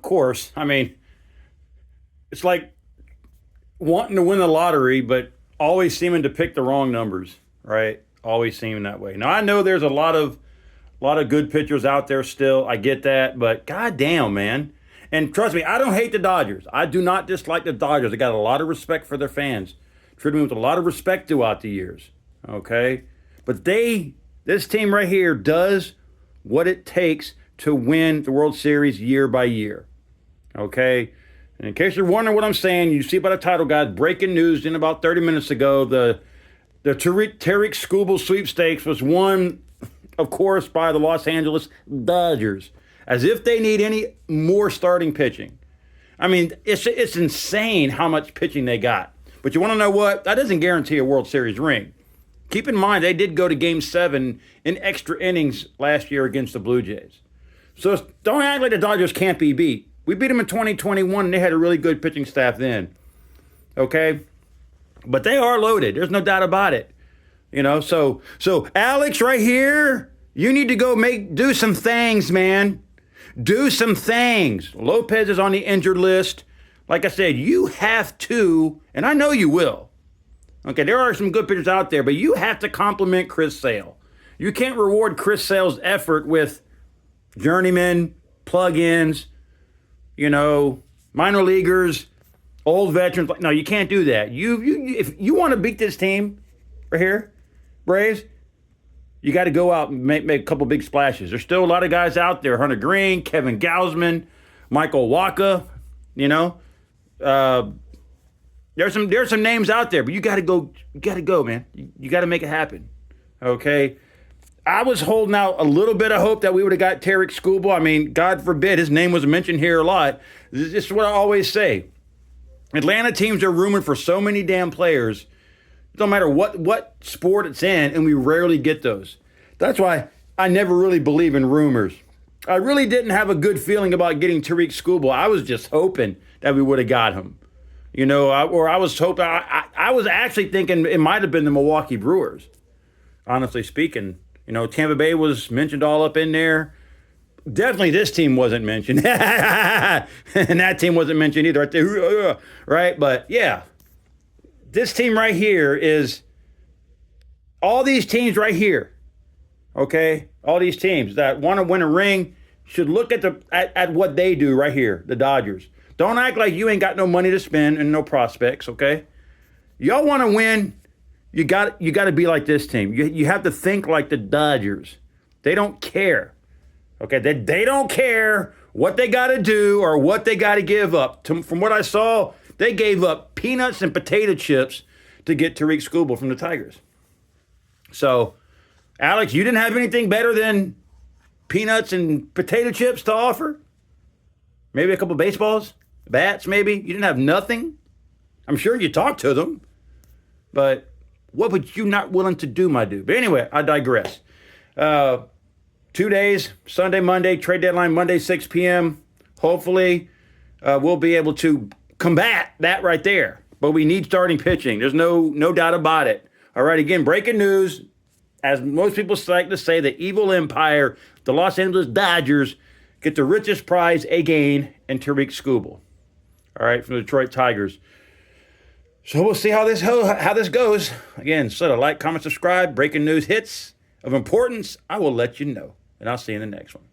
of course, I mean, it's like wanting to win the lottery, but always seeming to pick the wrong numbers, right? Always seeming that way. Now I know there's a lot of good pitchers out there still. I get that, but goddamn, man. And trust me, I don't hate the Dodgers. I do not dislike the Dodgers. I got a lot of respect for their fans. Treated me with a lot of respect throughout the years. Okay? But this team right here does what it takes to win the World Series year by year. Okay? And in case you're wondering what I'm saying, you see by the title, guys, breaking news in about 30 minutes ago, the Tarik Skubal sweepstakes was won, of course, by the Los Angeles Dodgers. As if they need any more starting pitching. I mean, it's insane how much pitching they got. But you want to know what? That doesn't guarantee a World Series ring. Keep in mind, they did go to Game 7 in extra innings last year against the Blue Jays. So don't act like the Dodgers can't be beat. We beat them in 2021, and they had a really good pitching staff then. Okay? But they are loaded. There's no doubt about it. You know, so Alex right here, you need to go do some things, man. Do some things. Lopez is on the injured list. Like I said, you have to, and I know you will. Okay, there are some good pitchers out there, but you have to compliment Chris Sale. You can't reward Chris Sale's effort with journeymen, plug-ins, minor leaguers, old veterans. No, you can't do that. If you want to beat this team right here, Braves, you got to go out and make a couple big splashes. There's still a lot of guys out there. Hunter Green, Kevin Gausman, Michael Wacha, there's some names out there, but you got to go, man. You got to make it happen. Okay? I was holding out a little bit of hope that we would have got Tarik Skubal. I mean, God forbid, his name was mentioned here a lot. This is what I always say. Atlanta teams are rumored for so many damn players. It don't matter what sport it's in, and we rarely get those. That's why I never really believe in rumors. I really didn't have a good feeling about getting Tarik Skubal. I was just hoping that we would have got him. I was hoping. I was actually thinking it might have been the Milwaukee Brewers. Honestly speaking, Tampa Bay was mentioned all up in there. Definitely this team wasn't mentioned. And that team wasn't mentioned either. Right there. Right? But yeah. This team right here is all these teams right here, okay? All these teams that want to win a ring should look at what they do right here, the Dodgers. Don't act like you ain't got no money to spend and no prospects, okay? Y'all want to win, you got to be like this team. You have to think like the Dodgers. They don't care, okay? They don't care what they got to do or what they got to give up. From what I saw, they gave up peanuts and potato chips to get Tarik Skubal from the Tigers. So, Alex, you didn't have anything better than peanuts and potato chips to offer? Maybe a couple baseballs? Bats, maybe? You didn't have nothing? I'm sure you talked to them. But what would you not willing to do, my dude? But anyway, I digress. 2 days, Sunday, Monday, trade deadline, Monday, 6 p.m. Hopefully, we'll be able to combat that right there. But we need starting pitching. There's no doubt about it. All right, again, breaking news. As most people like to say, the evil empire, the Los Angeles Dodgers, get the richest prize again in Tarik Skubal. All right, from the Detroit Tigers. So we'll see how this goes. Again, so like, comment, subscribe. Breaking news hits of importance, I will let you know. And I'll see you in the next one.